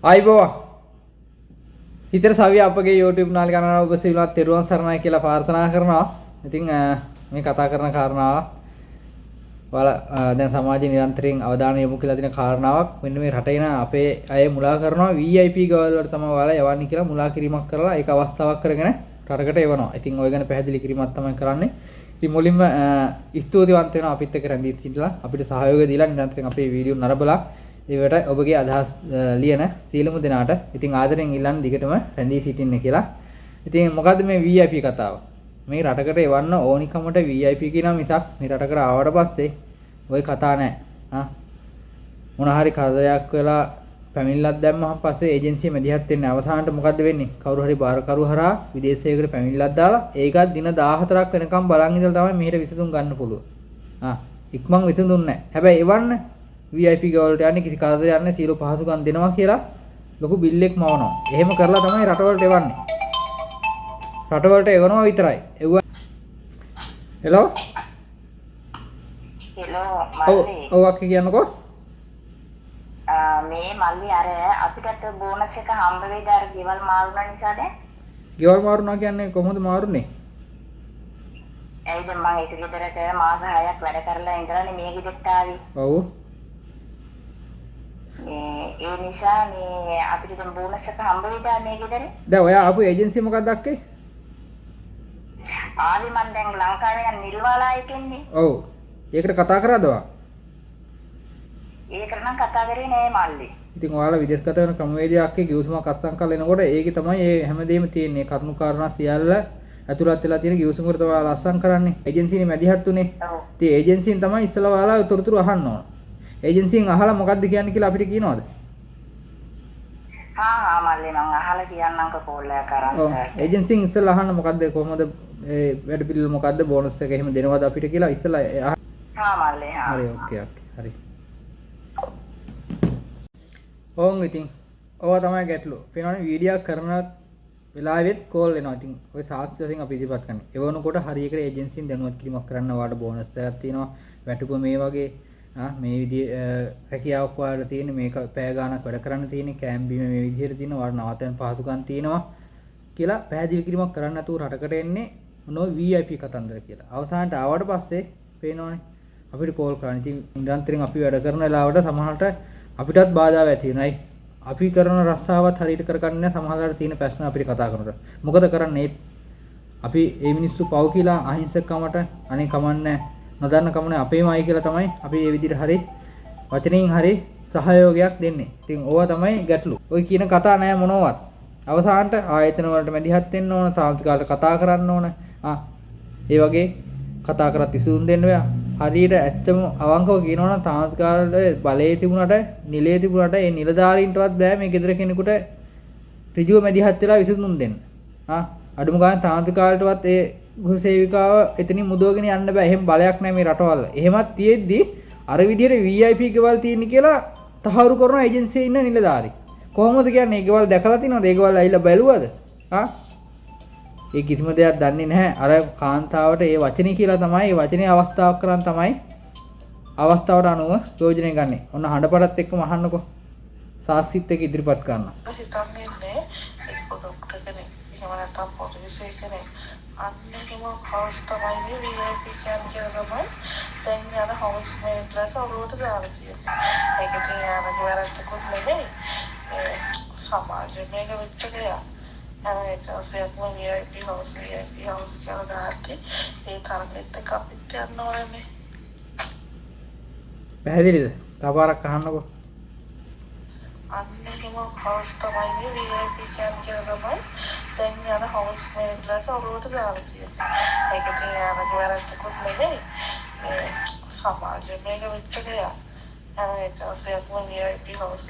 ආයිබෝවා. හිතර සවිය අපගේ YouTube නාලිකාව ඔබ සියලුවත් තෙරුවන් සරණයි කියලා ප්‍රාර්ථනා කරනවා. ඉතින් මේ කතා කරන කාරණාව ඔයාලා දැන් සමාජයේ නිරන්තරයෙන් අවධානය යොමු කියලා තියෙන කාරණාවක්. මෙන්න මේ රටේ න අපේ අය මුලා කරනවා VIP ගවල් වලට තමයි ඔයාලා යවන්නේ කියලා මුලා කිරීමක් කරලා ඒක අවස්ථාවක් කරගෙන රටකට එවනවා. ඉතින් ඔය ගැන පැහැදිලි කිරීමක් තමයි කරන්නේ. ඉතින් මුලින්ම ස්තුතිවන්ත වෙනවා අපිත් එක්ක රැඳී සිටිලා අපිට සහයෝගය දීලා නිරන්තරයෙන් අපේ වීඩියෝ නරඹලා ඒවට ඔබගේ අදහස් ලියන සීලමු දෙනාට ඉතින් ආදරෙන් ඉල්ලන්න දිගටම රැඳී සිටින්න කියලා. ඉතින් මොකද්ද මේ VIP කතාව? මේ රටකට එවන්න ඕනිකමට VIP කියනවා මිසක් මේ රටකට ආවට පස්සේ ওই කතා නැහැ. මොන හරි කරදරයක් වෙලා පැමිණිල්ලක් දැම්මහම පස්සේ ඒජන්සිය මැදිහත් වෙන්නේ අවසානට මොකද්ද වෙන්නේ? කවුරු හරි බාරකරු හරහා විදේශයකට පැමිණිල්ලක් දාලා ඒකත් දින 14ක් වෙනකම් බලන් ඉඳලා තමයි මෙහෙට විසඳුම් ගන්න පුළුවන්. ඉක්මන් විසඳුම් නැහැ. හැබැයි එවන්න VIP ගවලට යන්නේ කිසි කරදරයක් නැහැ සීල පහසුකම් දෙනවා කියලා ලොකු බිල් එකක් මවනවා. එහෙම කරලා තමයි රටවලට එවන්නේ. රටවලට එවනවා විතරයි. හෙලෝ. මල්ලි. ඔව් අක්කේ කියන්නකෝ. මේ මල්ලි අර අපිට බෝනස් එක හම්බ වෙයිද අර ගෙවල් මාරුනා නිසාද? ගෙවල් මාරුනා කියන්නේ කොහොමද මාරුනේ? ඇයිද මම ඒක ගෙදරට මාස 6ක් වැඩ කරලා ඉඳලානේ මේ ගෙදරට ආවේ. ඔව්. ඒ නිසා මේ අපිට දැන් බෝනස් එක හම්බ වෙයිද මේ ගෙදර? දැන් ඔයා ආපු ඒජන්සිය මොකක්ද අක්කේ? ආවි මම දැන් ලංකාවේ යන නිල්වාලා එකෙන්නේ. ඔව්. ඒකට කතා කරාද ඔයා? ඒකට නම් කතා කරේ නෑ මල්ලි. ඉතින් ඔයාලා විදේශගත වෙන ක්‍රමවේදයක්ගේ ගිවිසුමක් අත්සන් කරලා එනකොට ඒකේ තමයි මේ හැමදේම තියෙන්නේ. කරුණු කාරණා සියල්ල ඇතුළත් වෙලා තියෙන ගිවිසුම වල තමයි ඔයාලා අත්සන් කරන්නේ. ඒජන්සියනේ මැදිහත් උනේ. ඉතින් ඒජන්සියෙන් තමයි ඉස්සලා ඔයාලා තොරතුරු අහන්න ඕන. ඒජන්සියෙන් අහලා මොකද්ද කියන්නේ කියලා අපිට කියනවද? මල්ලි මම අහලා කියන්නම්ක කෝල් එකක් කරන් සර්. ඒජන්සියෙන් ඉස්සලා අහන්න මොකද්ද කොහොමද වැඩ පිළිවෙල මොකද්ද බෝනස් එක එහෙම දෙනවද අපිට කියලා ඉස්සලා මල්ලි හරි ඕකේ හරි. ඕන් ඉතින් ඔය තමයි ගැටලුව. පේනවනේ වීඩියෝ කරන වෙලාවෙත් කෝල් එනවා. ඉතින් ඔය සාක්ෂි වශයෙන් අපි ඉදිරිපත් කරන්නේ. එවනකොට හරියකට ඒජන්සියෙන් දැනුවත් කිරීමක් කරන්න ඔයාලට බෝනස් එකක් තියෙනවා. වැටුප මේ වගේ මේ විදිහේ රැකියාවක් ඔයාලට තියෙන මේක පැය ගාණක් වැඩ කරන්න තියෙන කැම්ප් බීම මේ විදිහට තියෙන ඔයාලට නවතන පහසුකම් තියෙනවා කියලා පැහැදිලි කිරීමක් කරන්න නැතුව රටකට එන්නේ මොනෝ VIP කතන්දර කියලා. අවසානට ආවට පස්සේ පේනවනේ අපිට කෝල් කරන්න. ඉතින් නිරන්තරයෙන් අපි වැඩ කරන වෙලාවට සමහරට අපිටත් බාධා ඇති වෙනයි. අපි කරන රස්සාවත් හරියට කරගන්න නැහැ. සමහරවිට තියෙන ප්‍රශ්න අපිට කතා කරනකොට. මොකද කරන්නේ? අපි මේ මිනිස්සු පව් කියලා අහිංසකකමට අනේ කමන්නේ නොදන්න කමනේ අපේමයි කියලා තමයි අපි මේ විදිහට හරි වචනෙන් හරි සහයෝගයක් දෙන්නේ. ඉතින් ඕවා තමයි ගැටලු. ඔය කියන කතා නෑ මොනවත්. අවසානට ආයතන වලට මැදිහත් වෙන්න ඕන, තාන්ත්‍රිකාලට කතා කරන්න ඕන. ඒ වගේ කතා කරත් ඉසුන් දෙන්න බෑ. හරියට ඇත්තම අවංකව කියනවා නම් තාන්ත්‍රිකාලේ බලයේ තිබුණාට, නිලයේ තිබුණාට ඒ නිලධාරීන්ටවත් බෑ මේ ගෙදර කෙනෙකුට ඍජුව මැදිහත් වෙලා විසඳුම් දෙන්න. අඩුම ගානේ තාන්ත්‍රිකාලටවත් ඒ ගෘහ සේවිකාව එතනින් මුදවගෙන යන්න බෑ. එහෙම බලයක් නැහැ මේ රටවල. එහෙමත් තියෙද්දි අර විදියට VIP ගෙවල් තියෙන කියලා තහවුරු කරන ඒජන්සියේ ඉන්න නිලධාරී. කොහොමද කියන්නේ? ඒ ගෙවල් දැකලා තිනවද? ඒ ගෙවල් ඇවිල්ලා බැලුවද? ඒ කිසිම දෙයක් දන්නේ නැහැ. අර කාන්තාවට ඒ වචනේ කියලා තමයි ඒ වචනේ අවස්ථාවක් කරන් තමයි අවස්ථාවට අනුව ප්‍රයෝජනය ගන්නෙ. ඔන්න හඬපඩත් එක්කම අහන්නකෝ. සාස්සිත් එක්ක ඉදිරිපත් කරන්න. හිතන්නේ නැහැ එක්ක ડોක්ටර් කෙනෙක් එහෙම නැත්නම් පොලිසිය කෙනෙක් අන්නේම හවුස් තමයි මේ VIP කියන්නේ තමයි දැන් යන හවුස් මේට්ලට ඔරුවට දාලා තියෙන්නේ. ඒක ඉතින් යාමගේ වැරද්දකුත් නෙමෙයි. සමාජයේ මේක විතරයි. ඒක ඔසේම VIP හවුස් කියලා දාන්නේ ඒ තරගෙත් එක අපිට යන්න ඕනේ. පැහැදිලිද? තවපාරක් අහන්නකෝ. අන්නේම හවුස් තමයි මේ VIP කියන්නේ තමයි දැන් යන හවුස් මේට්ලට ඔරුවට දාලා තියෙන්නේ. ඒක ඉතින් යාමගේ වැරද්දකුත් නෙමෙයි. සමාජයේ මේක විතරයි. ඒක ඔසේම VIP හවුස්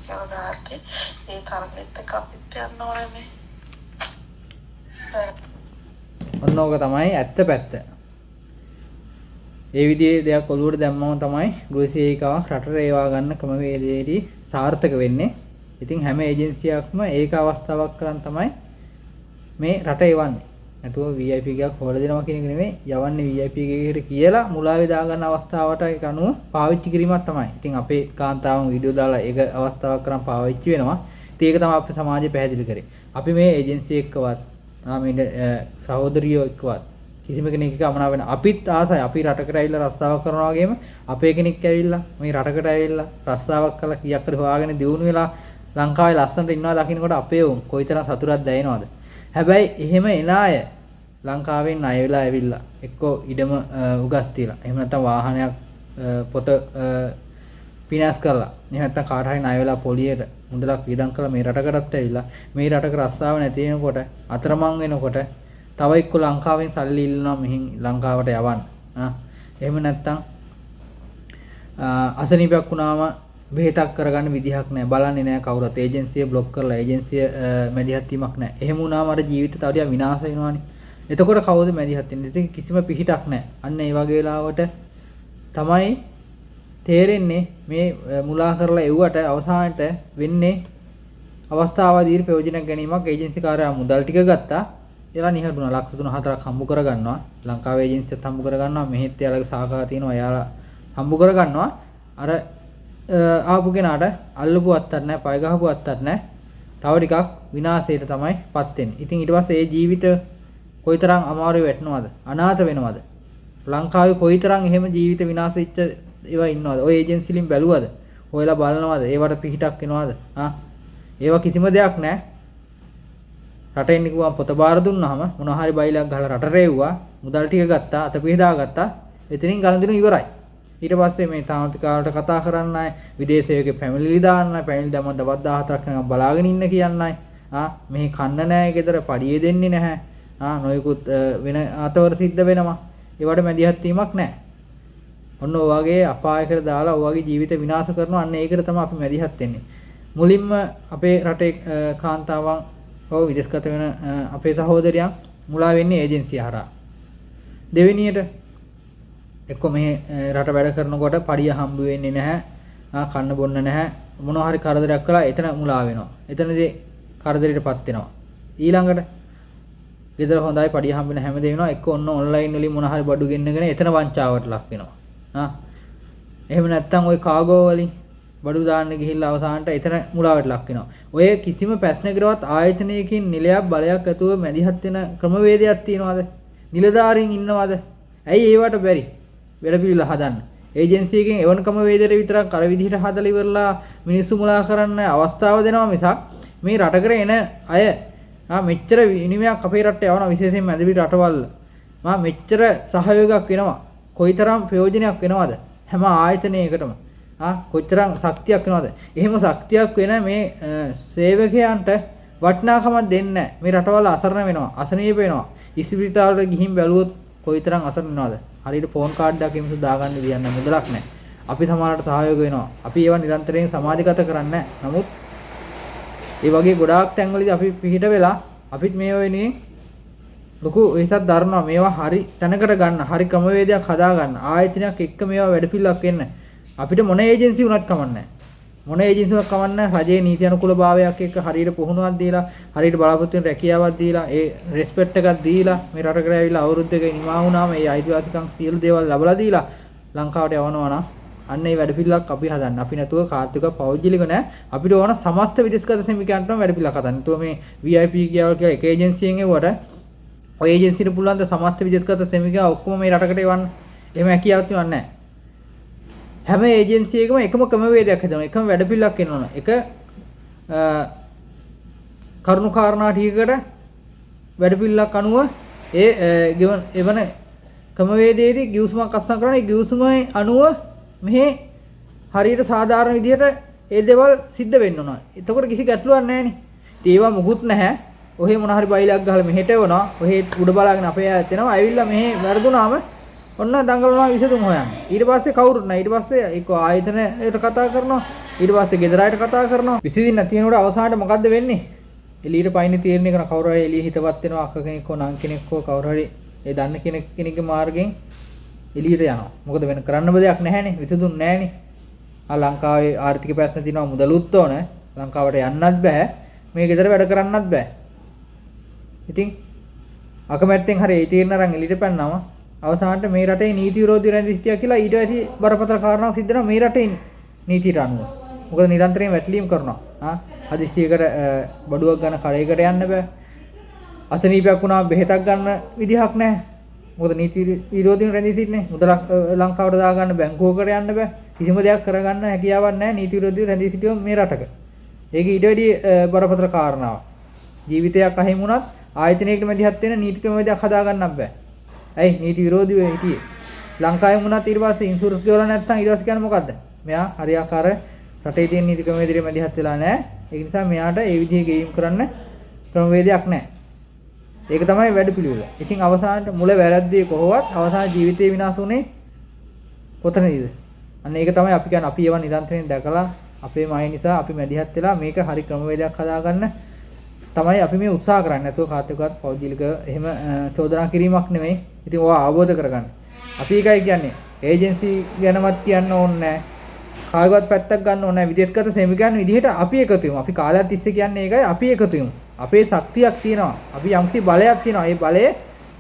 කියලා දාන්නේ ඒ තරගෙත් එක අපිට යන්න ඕනේ. ඔන්න ඕක තමයි ඇත්ත පැත්ත. ඒ විදිහේ දෙයක් ඔලුවට දැම්මම තමයි ගෘහසේවිකාවක් රටට ඒවා ගන්න ක්‍රමවේදයේදී සාර්ථක වෙන්නේ. ඉතින් හැම ඒජන්සියක්ම ඒක අවස්ථාවක් කරන් තමයි මේ රට එවන්නේ. නැතුව VIP එකක් හොයලා දෙනවා කියන එක නෙමෙයි. යවන්නේ VIP එකකට කියලා මුලාවේ දාගන්න අවස්ථාවට ඒක අනුව පාවිච්චි කිරීමක් තමයි. ඉතින් අපේ කාන්තාවන් වීඩියෝ දාලා ඒක අවස්ථාවක් කරන් පාවිච්චි වෙනවා. ඉතින් ඒක තමයි අපේ සමාජය පැහැදිලි කරේ. අපි මේ ඒජන්සි එක්කවත් මේ සහෝදරියෝ එක්කවත් කිසිම කෙනෙක් එක්ක අමනාප වෙන අපිත් ආසයි. අපි රටකට ඇවිල්ලා රස්සාවක් කරනවා වගේම අපේ කෙනෙක් ඇවිල්ලා මේ රටකට ඇවිල්ලා රස්සාවක් කරලා කීයක් හරි හොයාගෙන දියුණු වෙලා ලංකාවේ ලස්සනට ඉන්නවා දකින්නකොට අපේ උන් කොයිතරම් සතුටක් දැනෙනවද. හැබැයි එහෙම එන අය ලංකාවෙන් ණය වෙලා ඇවිල්ලා එක්කෝ ඉඩම උගස් තියලා එහෙම නැත්නම් වාහනයක් පොත ෆිනෑන්ස් කරලා එහෙම නැත්නම් කාට හරි ණය වෙලා පොලියට මුදලක් වියදම් කරලා මේ රටකටත් ඇවිල්ලා මේ රටක රස්සාව නැති වෙනකොට අතරමං වෙනකොට තව එක්ක ලංකාවෙන් සල්ලි ඉල්ලනවා මෙහින් ලංකාවට යවන්න. එහෙම නැත්නම් අසනීපයක් වුණාම බෙහෙතක් කරගන්න විදිහක් නැහැ. බලන්නේ නැහැ කවුරුත්. ඒජන්සිය બ્લોක් කරලා ඒජන්සිය මැදිහත් වීමක් නැහැ. එහෙම වුණාම අර ජීවිත තව ටිකක් විනාශ වෙනවානේ. එතකොට කවුද මැදිහත් වෙන්නේ? ඉතින් කිසිම පිහිටක් නැහැ. අන්න ඒ වගේ වෙලාවට තමයි තේරෙන්නේ මේ මුලා කරලා එව්වට අවසානට වෙන්නේ අවස්ථාවදී ප්‍රයෝජනයක් ගැනීමක්. ඒජන්සි කාර්යය මුදල් ටික ගත්තා. එලා නිහඬුණා ලක්ෂ 3-4ක් හම්බ කරගන්නවා. ලංකාවේ ඒජන්සියත් හම්බ කරගන්නවා. මෙහෙත් එයාලගේ සාකා තියෙනවා. එයාලා හම්බ කරගන්නවා. අර ආපු කෙනාට අල්ලපු අත්තක් නැහැ, පය ගහපු අත්තක් නැහැ. තව ටිකක් විනාශයට තමයිපත් වෙන්නේ. ඉතින් ඊට පස්සේ ඒ ජීවිත කොයිතරම් අමාරුවේ වැටෙනවද? අනාථ වෙනවද? ලංකාවේ කොයිතරම් එහෙම ජීවිත විනාශ වෙච්ච ඒවා ඉන්නවද? ඔය ඒජන්සි වලින් බැලුවද? හොයලා බලනවද? ඒවට පිහිටක් වෙනවද? ඒවා කිසිම දෙයක් නැහැ. රටෙන් නිකුවා පොත බාර දුන්නාම මොනවා හරි බයිලක් ගහලා රටට එව්වා, මුදල් ටික ගත්තා, අත පිහදා ගත්තා. එතනින් ගණන් ඉවරයි. ඊට පස්සේ මේ තාන්තිකාවට කතා කරන්නයි, විදේශයක ෆැමිලි දාන්නයි, ෆැමිලි දැම්ම දවස් 14ක් නිකන් බලාගෙන ඉන්න කියන්නයි. මෙහි කන්න නැහැ, ගෙදර පඩිය දෙන්නේ නැහැ. නොයෙකුත් වෙන අතවර සිද්ධ වෙනවා. ඒවට මැදිහත් වීමක් නැහැ. ඔන්න ඔය වගේ අපායකට දාලා ඔය වගේ ජීවිත විනාශ කරනවා. අන්න ඒකට තමයි අපි මැදිහත් වෙන්නේ. මුලින්ම අපේ රටේ කාන්තාවන් ඔව් විදේශගත වෙන අපේ සහෝදරයන් මුලා වෙන්නේ ඒජන්සිය හරහා. දෙවෙනියට එක්ක මේ රට වැඩ කරනකොට පඩිය හම්බ වෙන්නේ නැහැ. කන්න බොන්න නැහැ. මොනවා හරි කරදරයක් කළා එතන මුලා වෙනවා. එතනදී කරදරයටපත් වෙනවා. ඊළඟට ගෙදර හොඳයි පඩිය හම්බ වෙන හැමදේම වෙනවා. එක්ක ඔන්න ඔන්ලයින් වලින් මොනවා හරි බඩු ගෙන්නගෙන එතන වංචාවට ලක් වෙනවා. එහෙම නැත්නම් ওই කාගෝ වලින් බඩු දාන්න ගිහිල්ලා අවසානට එතන මුලාවට ලක් වෙනවා. ඔය කිසිම පැස්නකරවත් ආයතනයකින් නිලයක් බලයක් ඇතුව මැදිහත් වෙන ක්‍රමවේදයක් තියනවාද? නිලධාරීන් ඉන්නවද? ඇයි ඒවට බැරි? වැඩපිළිවෙල හදන්න. ඒජන්සියකින් එවනකම වේදෙට විතරක් අර විදිහට හදලා ඉවරලා මිනිස්සු මුලා කරන්න අවස්ථාව දෙනවා මිසක් මේ රටකට එන අය මෙච්චර විනිමයක් අපේ රටට යවන විශේෂයෙන්ම මැදපිට රටවල් මෙච්චර සහයෝගයක් වෙනවා. කොයිතරම් ප්‍රයෝජනයක් වෙනවද? හැම ආයතනයකටම කොයිතරම් ශක්තියක් වෙනවද? එහෙම ශක්තියක් වෙන මේ සේවකයන්ට වටිනාකමක් දෙන්නේ නැහැ. මේ රටවල් අසරණ වෙනවා, අසනීප වෙනවා. ඉස්පිරිතාලට ගිහින් බැලුවොත් කොයිතරම් අසරණ වෙනවද? හරියට ෆෝන් කාඩ් එකක් එමුසු දාගන්න විදියක් නැහැ, මුදලක් නැහැ. අපි සමාජයට සහයෝග වෙනවා. අපි ඒවා නිරන්තරයෙන් සමාජගත කරන්නේ නැහැ. නමුත් ඒ වගේ ගොඩාක් තැන්වලදී අපි පිහිට වෙලා අපිත් මේව වෙනුවෙන් ලොකු වෙහසක් දරනවා. මේවා හරි තැනකට ගන්න, හරි ක්‍රමවේදයක් හදා ගන්න. ආයතනයක් එක්ක මේවා වැඩපිළිවෙලක් වෙන්න. අපිට මොන ඒජන්සි වුණත් කමන්නේ නැහැ. මොන ඒජන්සි වුණත් කමන්නේ නැහැ. රජයේ නීති අනුකූලභාවයක් එක්ක හරියට පුහුණුවක් දීලා, හරියට බලාපොරොත්තු වෙන රැකියාවක් දීලා, ඒ රෙස්පෙක්ට් එකක් දීලා මේ රටකට ඇවිල්ලා අවුරුද්දක නිමා වුණාම ඒ අයිතිවාසිකම් සියලු දේවල් ලබලා දීලා ලංකාවට යවනවා නම් අන්න ඒ වැඩපිළිවෙලක් අපි හදන්න. අපි නැතුව කාර්තික පෞද්ගලික නැහැ. අපිට ඕන සමස්ත විදේශගත සේවකයන්ටම වැඩපිළිවෙලක් හදන්න. නැතුව මේ VIP කියවල් කියලා එක ඒජන්සියෙන් එවුවට ඔය ඒජන්සියට පුළුවන් ද සමස්ත විදේශගත සේවකයන් ඔක්කොම මේ රටකට එවන්න. එහෙම හැකියාවක් තියන්නේ නැහැ. හැම ඒජන්සියකම එකම ක්‍රමවේදයක් හදනවා. එකම වැඩපිළිවෙලක් එනවා. එක කරුණු කාරණා ටිකකට වැඩපිළිවෙලක් අනුව ඒ එවන ක්‍රමවේදයේදී ගිවිසුමක් අත්සන් කරන ඒ ගිවිසුමේ අනුව මෙහි හරියට සාධාරණ විදිහට ඒ දේවල් සිද්ධ වෙන්න ඕන. එතකොට කිසි ගැටලුවක් නැහැ නේ. ඒවා මුකුත් නැහැ. ඔහේ මොන හරි බයිලක් ගහලා මෙහෙට එවනවා. ඔහේ උඩ බලාගෙන අපේ ආයත් එනවා. ඇවිල්ලා මෙහෙ වැරදුනාම ඔන්න දඟලනවා විසඳුම් හොයන්න. ඊට පස්සේ කවුරුත් නැහැ. ඊට පස්සේ එක්ක ආයතනයට කතා කරනවා. ඊට පස්සේ ගෙදර අයට කතා කරනවා. විසඳින්න තියෙනකොට අවසානට මොකද්ද වෙන්නේ? එළියට පයින් තීරණය කරන කවුරු හරි එළිය හිතවත් වෙනවා. අක්ක කෙනෙක් හෝ නං කෙනෙක් හෝ කවුරු හරි ඒ දන්න කෙනෙක්ගේ මාර්ගයෙන් එළියට යනවා. මොකද වෙන කරන්න බෑ දෙයක් නැහැනේ. විසඳුම් නැහැනේ. ලංකාවේ ආර්ථික ප්‍රශ්න තියෙනවා, මුදලුත් ඕන. ලංකාවට යන්නත් බෑ. මේ ගෙදර වැඩ කරන්නත් බෑ. ඉතින් අකමැත්තෙන් හරි ඒ තීරණ අරන් එළියට පැනනම අවසානට මේ රටේ නීති විරෝධී රැඳී සිටියා කියලා ඊට වැඩි බරපතල කාරණාවක් සිද්ධ වෙනවා මේ රටේ නීතියට අනුව. මොකද නිරන්තරයෙන් වැටලීම් කරනවා. හදිස්සියකට බඩුවක් ගන්න කඩේකට යන්න බෑ. අසනීපයක් වුණා බෙහෙතක් ගන්න විදිහක් නැහැ. මොකද නීති විරෝධීන් රැඳී සිටිනේ. මුදලක් ලංකාවට දාගන්න බැංකුවකට යන්න බෑ. කිසිම දෙයක් කරගන්න හැකියාවක් නැහැ නීති විරෝධීන් රැඳී සිටියෝ මේ රටක. ඒක ඊට වැඩි බරපතල කාරණාවක්. ජීවිතයක් අහිමි වුණත් ආයතනයකට මැදිහත් වෙන නීති ක්‍රමවේදයක් හදා ගන්නත් බෑ. ඇයි නීති විරෝධීව හිටියේ? ලංකාවේ වුණත් ඊට පස්සේ ඉන්ෂුරන්ස් ගෙවලා නැත්නම් ඊට පස්සේ කියන්නේ මොකද්ද? මෙයා හරියාකාර රටේ තියෙන නීති ක්‍රමවේදෙට මැදිහත් වෙලා නැහැ. ඒ නිසා මෙයාට ඒ විදිහේ ගෙවීම් කරන්න ක්‍රමවේදයක් නැහැ. ඒක තමයි වැඩපිළිවෙල. ඉතින් අවසානයේ මුල වැරද්දේ කොහොවත් අවසාන ජීවිතේ විනාශ වුනේ කොතනදීද? අන්න ඒක තමයි අපි කියන්නේ අපි ඒවා නිරන්තරයෙන් දැකලා අපේ මය නිසා අපි මැදිහත් වෙලා මේක හරි ක්‍රමවේදයක් හදාගන්න තමයි අපි මේ උත්සාහ කරන්නේ. නැතුව කාටවත් පෞද්ගලික එහෙම චෝදනා කිරීමක් නෙමෙයි. ඉතින් ඕවා අවබෝධ කරගන්න. අපි එකයි කියන්නේ ඒජන්සි ගැනවත් කියන්න ඕනේ නැහැ. කායවත් පැත්තක් ගන්න ඕනේ නැහැ. විදේශගත සේමිකයන් විදිහට අපි එකතු වෙමු. අපි කාලයක් තිස්සේ කියන්නේ ඒකයි අපි එකතු වෙමු. අපේ ශක්තියක් තියෙනවා. අපි යම්කිසි බලයක් තියෙනවා. ඒ බලය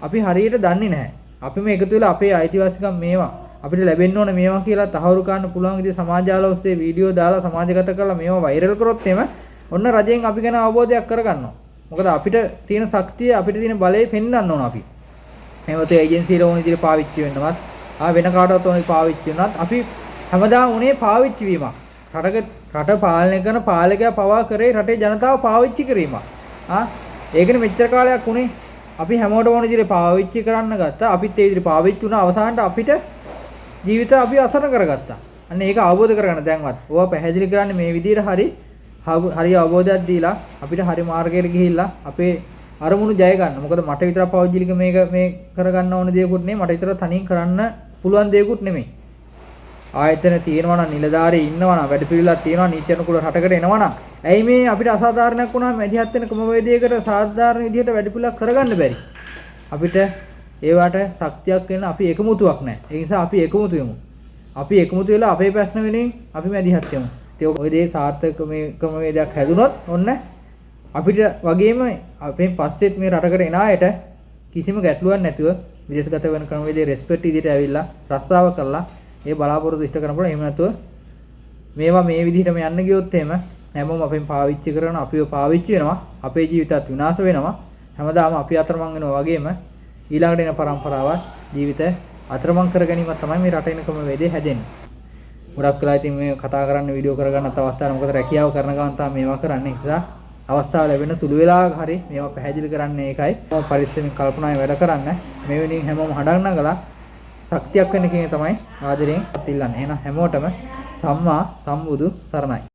අපි හරියට දන්නේ නැහැ. අපි මේ එකතු වෙලා අපේ අයිතිවාසිකම් මේවා අපිට ලැබෙන්න ඕන මේවා කියලා තහවුරු කරන්න පුළුවන් විදිහ සමාජාල ඔස්සේ වීඩියෝ දාලා සමාජගත කරලා මේවා වෛරල් කරොත් එහෙම ඔන්න රජයෙන් අපි ගැන අවබෝධයක් කරගන්නවා. මොකද අපිට තියෙන ශක්තිය අපිට තියෙන බලය පෙන්වන්න ඕන අපි. එහෙමත් ඒජන්සිවල ඕන විදිහට පාවිච්චි වෙන්නවත් වෙන කාටවත් ඕන පාවිච්චි වෙනවත් අපි හැමදාම උනේ පාවිච්චි වීමක්. රට පාලනය කරන පාලකයා පවා කරේ රටේ ජනතාව පාවිච්චි කිරීමක්. ඒකනේ මෙච්චර කාලයක් උනේ. අපි හැමෝටම ඕන විදිහට පාවිච්චි කරන්න ගත්තා. අපිත් ඒ විදිහට පාවිච්චි වුණා. අවසානට අපිට ජීවිත අපි අසරණ කරගත්තා. අන්න ඒක අවබෝධ කරගන්න දැන්වත්. ඕවා පැහැදිලි කරන්නේ මේ විදිහට හරි අවබෝධයක් දීලා අපිට හරි මාර්ගයට ගිහිල්ලා අපේ අරමුණු ජය ගන්න. මොකද මට විතරක් පෞද්ගලික මේ කරගන්න ඕන දේකුත් නෙමෙයි. මට විතරක් තනියෙන් කරන්න පුළුවන් දේකුත් නෙමෙයි. ආයතන තියෙනවා නම් නිලධාරී ඉන්නවා නම් වැඩපිළිවෙලක් තියෙනවා නීති අනුකූල රටකට එනවා නම් ඇයි මේ අපිට අසාධාරණයක් වුණාම මැදිහත් වෙන ක්‍රමවේදයකට සාධාරණ විදිහට වැඩපිළිවෙලක් කරගන්න බැරි. අපිට ඒවට ශක්තියක් වෙන අපි එකමුතුවක් නැහැ. ඒ නිසා අපි එකමුතු වෙමු. අපි එකමුතු වෙලා අපේ ප්‍රශ්න වෙනුවෙන් අපි මැදිහත් වෙමු. ඒ ඔය දේ සාර්ථක මේ ක්‍රමවේදයක් හැදුනොත් ඔන්න අපිට වගේම අපෙන් පස්සෙත් මේ රටකට එන අයට කිසිම ගැටලුවක් නැතුව විදේශගත වෙන ක්‍රමවේදයේ රෙස්පෙක්ට් විදිහට ඇවිල්ලා රස්සාව කරලා ඒ බලාපොරොත්තු ඉෂ්ට කරන්න පුළුවන්. එහෙම නැතුව මේවා මේ විදිහටම යන්න ගියොත් එහෙම හැමෝම අපෙන් පාවිච්චි කරන අපිව පාවිච්චි වෙනවා. අපේ ජීවිතات විනාශ වෙනවා. හැමදාම අපි අතරමං වෙනවා වගේම ඊළඟට එන පරම්පරාවත් ජීවිත අතරමං කර ගැනීම තමයි මේ රට එන ක්‍රමවේදය හැදෙන්නේ. ගොඩක් වෙලා ඉතින් මේ කතා කරන්න වීඩියෝ කරගන්නත් අවස්ථාවක් මොකද රැකියාව කරන ගමන් තමයි මේවා කරන්නේ. ඒ නිසා අවස්ථාව ලැබෙන සුළු වෙලාවක හරි මේවා පැහැදිලි කරන්නේ ඒකයි. පරිස්සමෙන් කල්පනාවෙන් වැඩ කරන්න. මේ වෙනින් හැමෝම හඩක් නගලා ශක්තියක් වෙන්න කියන තමයි ආදරයෙන් ඉල්ලන්නේ. එහෙනම් හැමෝටම සම්මා සම්බුදු සරණයි.